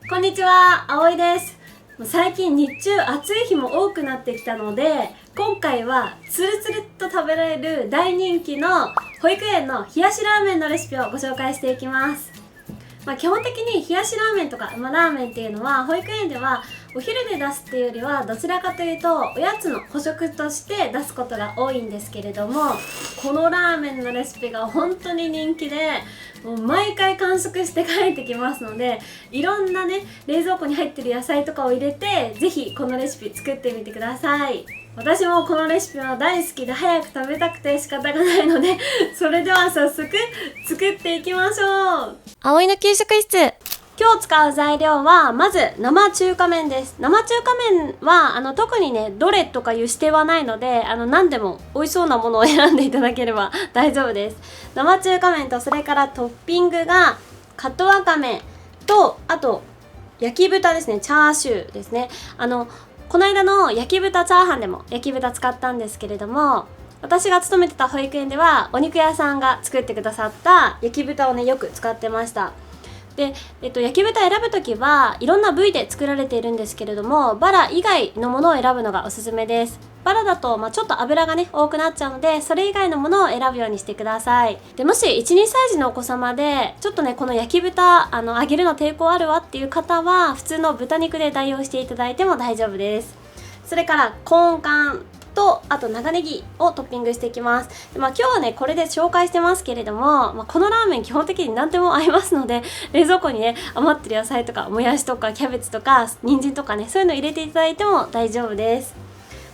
こんにちは、あおいです。最近日中暑い日も多くなってきたので、今回はつるつるっと食べられる大人気の保育園の冷やしラーメンのレシピをご紹介していきます。基本的に冷やしラーメンとか、ラーメンっていうのは保育園ではお昼で出すっていうよりはどちらかというとおやつの補食として出すことが多いんですけれども、このラーメンのレシピが本当に人気で、もう毎回完食して帰ってきますので、いろんなね冷蔵庫に入ってる野菜とかを入れてぜひこのレシピ作ってみてください。私もこのレシピは大好きで早く食べたくて仕方がないのでそれでは早速作っていきましょう。葵の給食室。今日使う材料はまず生中華麺です。生中華麺は特にねどれとかいう指定はないので何でも美味しそうなものを選んでいただければ大丈夫です。生中華麺とそれからトッピングがカットわかめとあと焼き豚ですね、チャーシューですね。この間の焼き豚チャーハンでも焼き豚使ったんですけれども、私が勤めてた保育園ではお肉屋さんが作ってくださった焼き豚をねよく使ってました。で、焼き豚選ぶときはいろんな部位で作られているんですけれども、バラ以外のものを選ぶのがおすすめです。バラだと、ちょっと油がね多くなっちゃうので、それ以外のものを選ぶようにしてください。でもし 1,2 歳児のお子様でちょっとねこの焼き豚揚げるの抵抗あるわっていう方は普通の豚肉で代用していただいても大丈夫です。それからコーン缶とあと長ネギをトッピングしていきます。で、今日はねこれで紹介してますけれども、このラーメン基本的に何でも合いますので、冷蔵庫にね余ってる野菜とかもやしとかキャベツとか人参とかね、そういうの入れていただいても大丈夫です。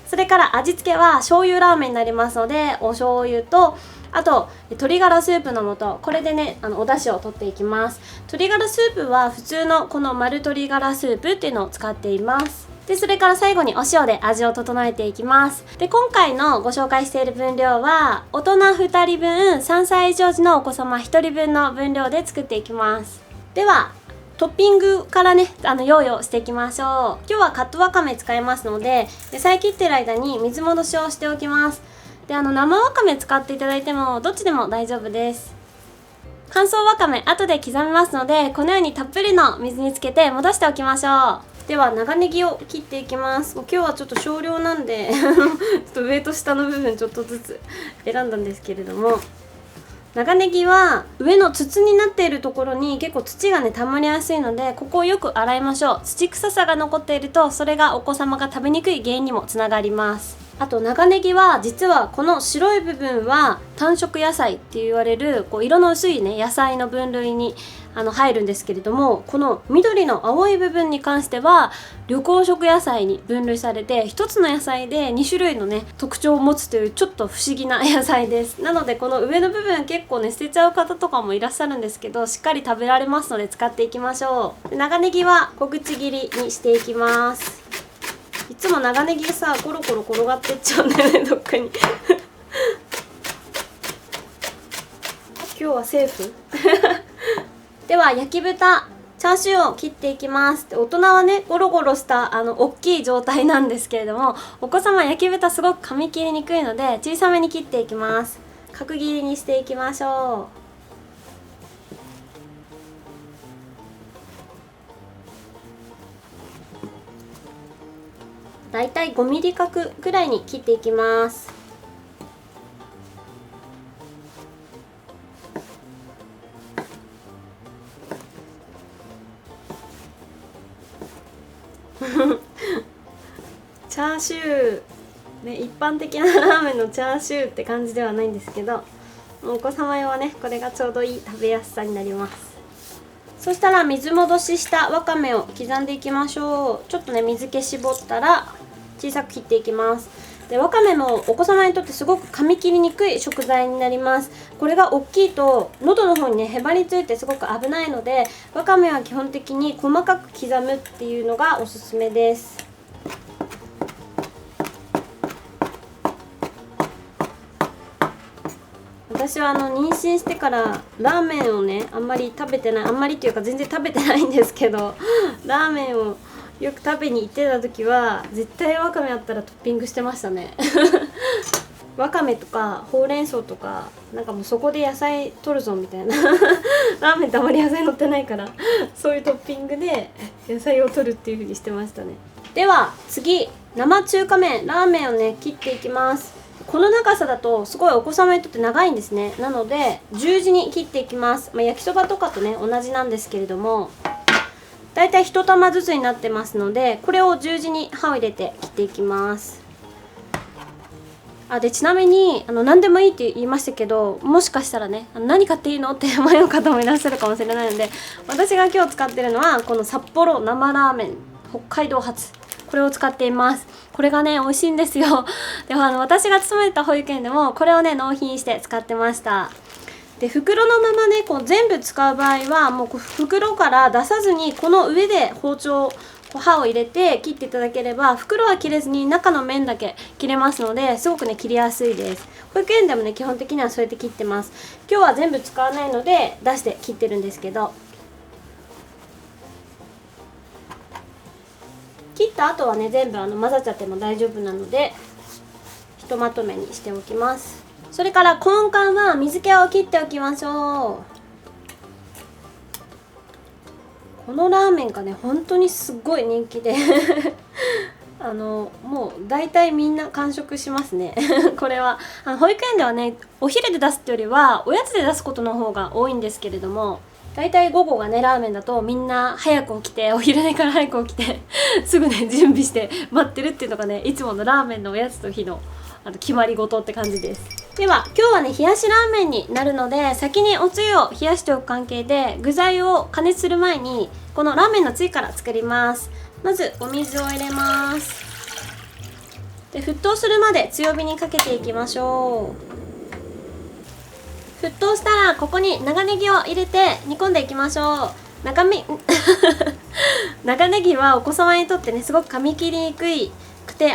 それから味付けは醤油ラーメンになりますので、お醤油とあと鶏ガラスープの素、これでねお出汁を取っていきます。鶏ガラスープは普通のこの丸鶏ガラスープっていうのを使っています。でそれから最後にお塩で味を整えていきます。で今回のご紹介している分量は大人2人分、3歳以上時のお子様1人分の分量で作っていきます。ではトッピングからね用意をしていきましょう。今日はカットわかめ使いますので、野菜切ってる間に水戻しをしておきます。で生わかめ使っていただいてもどっちでも大丈夫です。乾燥わかめ後で刻みますので、このようにたっぷりの水につけて戻しておきましょう。では長ネギを切っていきます。今日はちょっと少量なんでちょっと上と下の部分ちょっとずつ選んだんですけれども、長ネギは上の筒になっているところに結構土がね溜まりやすいので、ここをよく洗いましょう。土臭さが残っているとそれがお子様が食べにくい原因にもつながります。あと長ネギは実はこの白い部分は単色野菜って言われる色の薄いね野菜の分類に入るんですけれども、この緑の青い部分に関しては緑黄色野菜に分類されて、一つの野菜で2種類のね特徴を持つというちょっと不思議な野菜です。なのでこの上の部分結構ね捨てちゃう方とかもいらっしゃるんですけど、しっかり食べられますので使っていきましょう。長ネギは小口切りにしていきます。いつも長ネギさコロコロ転がってっちゃうんだよねどっかに今日はセーフでは焼き豚チャーシューを切っていきます。で大人はねゴロゴロした大きい状態なんですけれども、お子様焼き豚すごく噛み切りにくいので小さめに切っていきます。角切りにしていきましょう。だいたい5ミリ角ぐらいに切っていきます。チャーシュー、ね、一般的なラーメンのチャーシューって感じではないんですけど、お子様用はねこれがちょうどいい食べやすさになります。そしたら水戻ししたわかめを刻んでいきましょう。ちょっとね水気絞ったら小さく切っていきます。でわかめもお子様にとってすごく噛み切りにくい食材になります。これが大きいと喉の方にねへばりついてすごく危ないので、わかめは基本的に細かく刻むっていうのがおすすめです。私は妊娠してからラーメンをねあんまり食べてない、あんまりっていうか全然食べてないんですけどラーメンをよく食べに行ってた時は絶対わかめあったらトッピングしてましたねわかめとかほうれん草とか、なんかもうそこで野菜取るぞみたいなラーメンってあまり野菜乗ってないからそういうトッピングで野菜を取るっていう風にしてましたね。では次、生中華麺ラーメンをね切っていきます。この長さだとすごいお子様にとって長いんですね。なので十字に切っていきます。焼きそばとかとね同じなんですけれども、だいたい1玉ずつになってますので、これを十字に刃を入れて切っていきます。でちなみに何でもいいって言いましたけど、もしかしたらね何買っていいのって迷う方もいらっしゃるかもしれないので、私が今日使ってるのはこの札幌生ラーメン北海道発、これを使っています。これがね美味しいんですよ。でも私が勤めてた保育園でもこれをね納品して使ってました。で袋のままねこう全部使う場合はもう袋から出さずにこの上で包丁刃を入れて切っていただければ、袋は切れずに中の面だけ切れますので、すごくね切りやすいです。保育園でもね基本的にはそうやって切ってます。今日は全部使わないので出して切ってるんですけど、切った後はね全部混ざっちゃっても大丈夫なのでひとまとめにしておきます。それから根幹は水気を切っておきましょう。このラーメンがね本当にすっごい人気でもう大体みんな完食しますねこれは保育園ではねお昼で出すってよりはおやつで出すことの方が多いんですけれども、大体午後がねラーメンだとみんな早く起きて、お昼寝から早く起きてすぐね準備して待ってるっていうのがねいつものラーメンのおやつと日の決まり事って感じです。では今日はね冷やしラーメンになるので、先におつゆを冷やしておく関係で具材を加熱する前にこのラーメンのつゆから作ります。まずお水を入れます。で沸騰するまで強火にかけていきましょう。沸騰したらここに長ネギを入れて煮込んでいきましょう。長ネギはお子様にとってねすごく噛み切りにくい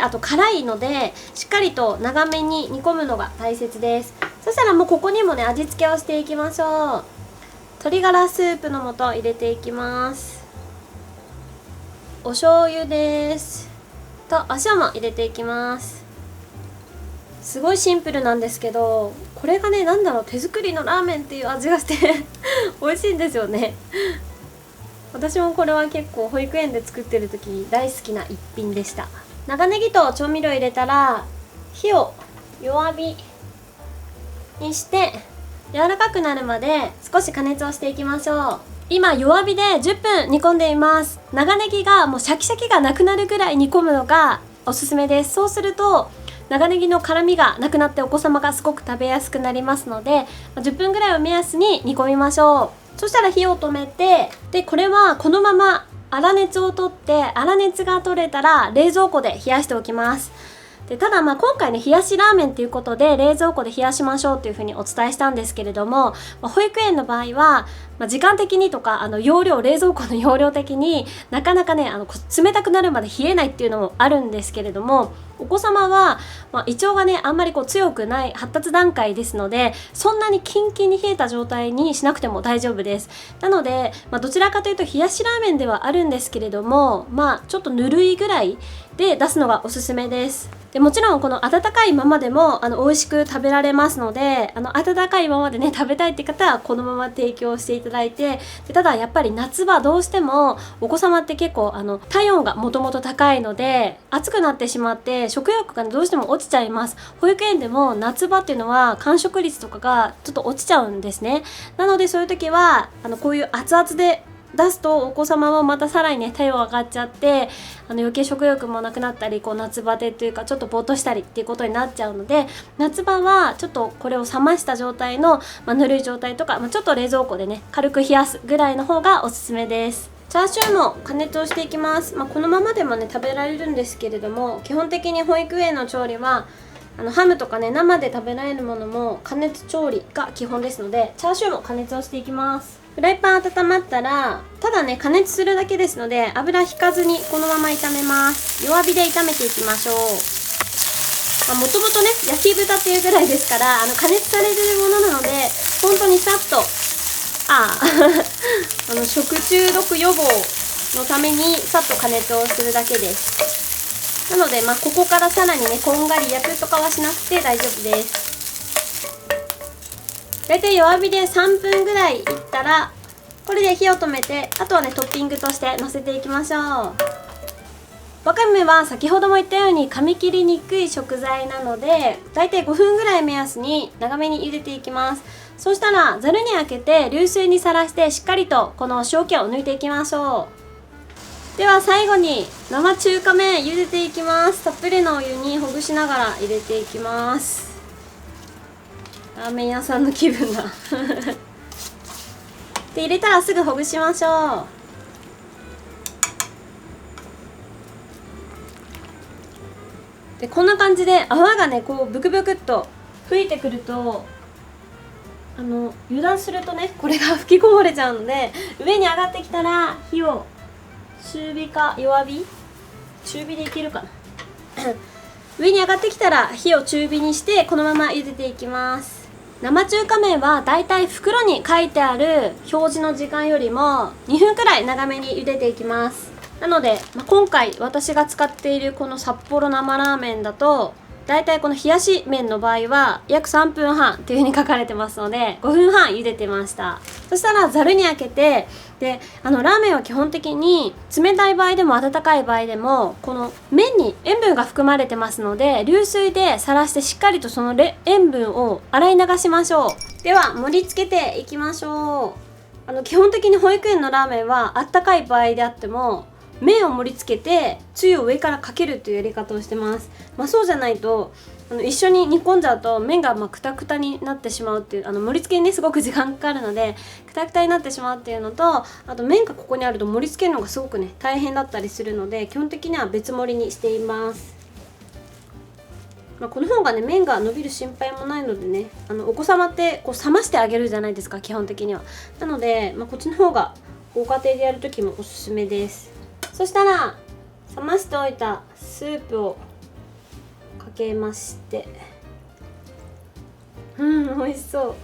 あと辛いので、しっかりと長めに煮込むのが大切です。そしたらもうここにもね味付けをしていきましょう。鶏ガラスープの素入れていきます。お醤油ですとお塩も入れていきます。すごいシンプルなんですけど、これがね手作りのラーメンっていう味がして美味しいんですよね。私もこれは結構保育園で作ってる時大好きな一品でした。長ネギと調味料入れたら火を弱火にして柔らかくなるまで少し加熱をしていきましょう。今弱火で10分煮込んでいます。長ネギがもうシャキシャキがなくなるぐらい煮込むのがおすすめです。そうすると長ネギの辛みがなくなってお子様がすごく食べやすくなりますので、10分ぐらいを目安に煮込みましょう。そしたら火を止めて、でこれはこのまま粗熱を取って、粗熱が取れたら冷蔵庫で冷やしておきます。でただ今回ね冷やしラーメンということで冷蔵庫で冷やしましょうというふうにお伝えしたんですけれども、保育園の場合は、時間的にとか容量、冷蔵庫の容量的になかなかね冷たくなるまで冷えないっていうのもあるんですけれども、お子様は、胃腸がねあんまり強くない発達段階ですので、そんなにキンキンに冷えた状態にしなくても大丈夫です。なので、どちらかというと冷やしラーメンではあるんですけれども、ちょっとぬるいぐらいで出すのがおすすめです。でもちろんこの温かいままでも美味しく食べられますので、温かいままでね食べたいって方はこのまま提供していただいて、でただやっぱり夏場どうしてもお子様って結構体温がもともと高いので暑くなってしまって食欲がどうしても落ちちゃいます。保育園でも夏場っていうのは完食率とかがちょっと落ちちゃうんですね。なのでそういう時はこういう熱々で出すとお子様もまたさらにね体温上がっちゃって余計食欲もなくなったり夏バテというかちょっとぼーっとしたりっていうことになっちゃうので、夏場はちょっとこれを冷ました状態の、ぬるい状態とか、ちょっと冷蔵庫でね軽く冷やすぐらいの方がおすすめです。チャーシューも加熱をしていきます。このままでもね食べられるんですけれども、基本的に保育園の調理はハムとかね生で食べられるものも加熱調理が基本ですので、チャーシューも加熱をしていきます。フライパン温まったらただね加熱するだけですので油引かずにこのまま炒めます。弱火で炒めていきましょう。もともとね焼き豚っていうぐらいですから加熱されてるものなので本当にさっと食中毒予防のためにさっと加熱をするだけです。なのでここからさらにねこんがり焼くとかはしなくて大丈夫です。だいたい弱火で3分ぐらいいったらこれで火を止めて、あとはねトッピングとしてのせていきましょう。わかめは先ほども言ったように噛み切りにくい食材なので、だいたい5分ぐらい目安に長めに茹でていきます。そうしたらざるにあけて流水にさらしてしっかりとこの塩気を抜いていきましょう。では最後に生中華麺茹でていきます。たっぷりのお湯にほぐしながら入れていきます。ラーメン屋さんの気分だで入れたらすぐほぐしましょう。でこんな感じで泡がねこうブクブクっと吹いてくると油断するとねこれが吹きこぼれちゃうので、上に上がってきたら火を中火か弱火、中火でいけるかな上に上がってきたら火を中火にしてこのまま茹でていきます。生中華麺はだいたい袋に書いてある表示の時間よりも2分くらい長めに茹でていきます。なので、今回私が使っているこの札幌生ラーメンだとだいたいこの冷やし麺の場合は約3分半っていう風に書かれてますので5分半茹でてました。そしたらざるにあけて、でラーメンは基本的に冷たい場合でも温かい場合でもこの麺に塩分が含まれてますので、流水でさらしてしっかりとその塩分を洗い流しましょう。では盛り付けていきましょう。基本的に保育園のラーメンはあったかい場合であっても麺を盛り付けてつゆを上からかけるというやり方をしてます。そうじゃないと一緒に煮込んじゃうと麺がクタクタになってしまうっていう、盛り付けにねすごく時間かかるのでクタクタになってしまうっていうのと、あと麺がここにあると盛り付けるのがすごくね大変だったりするので基本的には別盛りにしています。この方がね麺が伸びる心配もないのでね、お子様ってこう冷ましてあげるじゃないですか基本的には。なので、こっちの方がご家庭でやるときもおすすめです。そしたら冷ましておいたスープをかけまして、美味しそ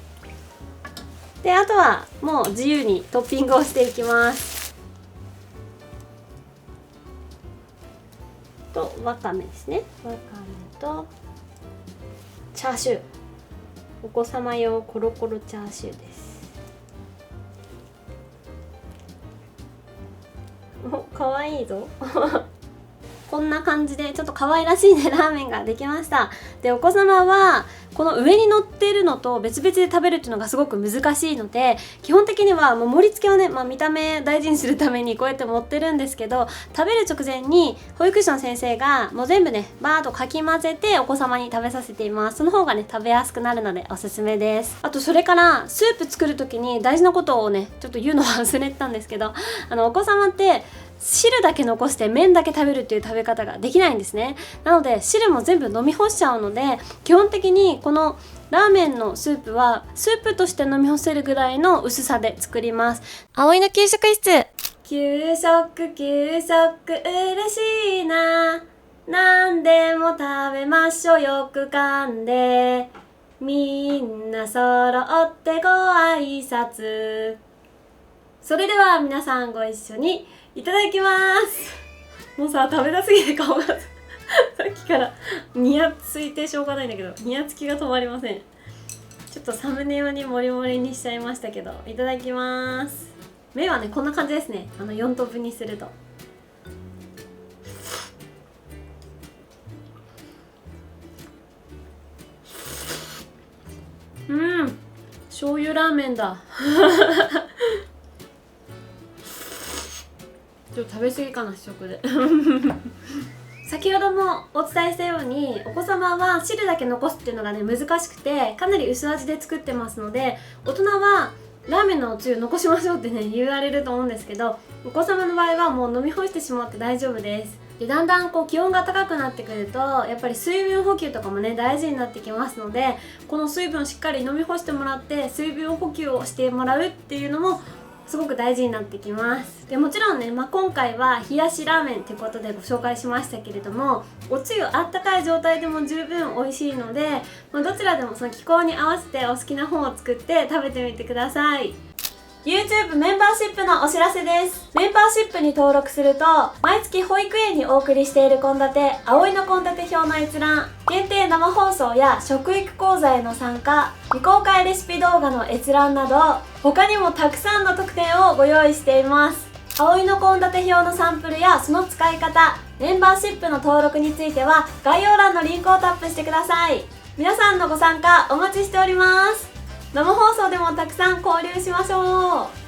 うで、あとはもう自由にトッピングをしていきます。とわかめですね。わかめとチャーシュー、お子様用コロコロチャーシューです。かわいいぞこんな感じでちょっと可愛らしいねラーメンができました。でお子様はこの上に乗っているのと別々で食べるっていうのがすごく難しいので、基本的にはもう盛り付けをね、見た目大事にするためにこうやって盛ってるんですけど、食べる直前に保育士の先生がもう全部ねバーッとかき混ぜてお子様に食べさせています。その方がね食べやすくなるのでおすすめです。あとそれからスープ作る時に大事なことをねちょっと言うのは忘れてたんですけど、お子様って汁だけ残して麺だけ食べるっていう食べ方ができないんですね。なので汁も全部飲み干しちゃうので、基本的にこのラーメンのスープはスープとして飲み干せるぐらいの薄さで作ります。葵の給食室。給食嬉しいな、何でも食べましょうよく噛んで、みんな揃ってご挨拶。それでは皆さんご一緒にいただきます。もうさ食べたすぎて顔がさっきからニヤついてしょうがないんだけど、ニヤつきが止まりません。ちょっとサムネ用にモリモリにしちゃいましたけど、いただきます。麺はねこんな感じですね。4等分にすると醤油ラーメンだちょっと食べ過ぎかな試食で先ほどもお伝えしたようにお子様は汁だけ残すっていうのがね難しくてかなり薄味で作ってますので、大人はラーメンのおつゆ残しましょうってね言われると思うんですけど、お子様の場合はもう飲み干してしまって大丈夫です。でだんだん気温が高くなってくるとやっぱり水分補給とかもね大事になってきますので、この水分をしっかり飲み干してもらって水分補給をしてもらうっていうのもすごく大事になってきます。でもちろんね、今回は冷やしラーメンということでご紹介しましたけれども、おつゆあったかい状態でも十分美味しいので、どちらでもその気候に合わせてお好きな方を作って食べてみてください。YouTube メンバーシップのお知らせです。メンバーシップに登録すると、毎月保育園にお送りしている献立、葵の献立表の閲覧、限定生放送や食育講座への参加、未公開レシピ動画の閲覧など、他にもたくさんの特典をご用意しています。葵の献立表のサンプルやその使い方、メンバーシップの登録については概要欄のリンクをタップしてください。皆さんのご参加お待ちしております。生放送でもたくさん交流しましょう。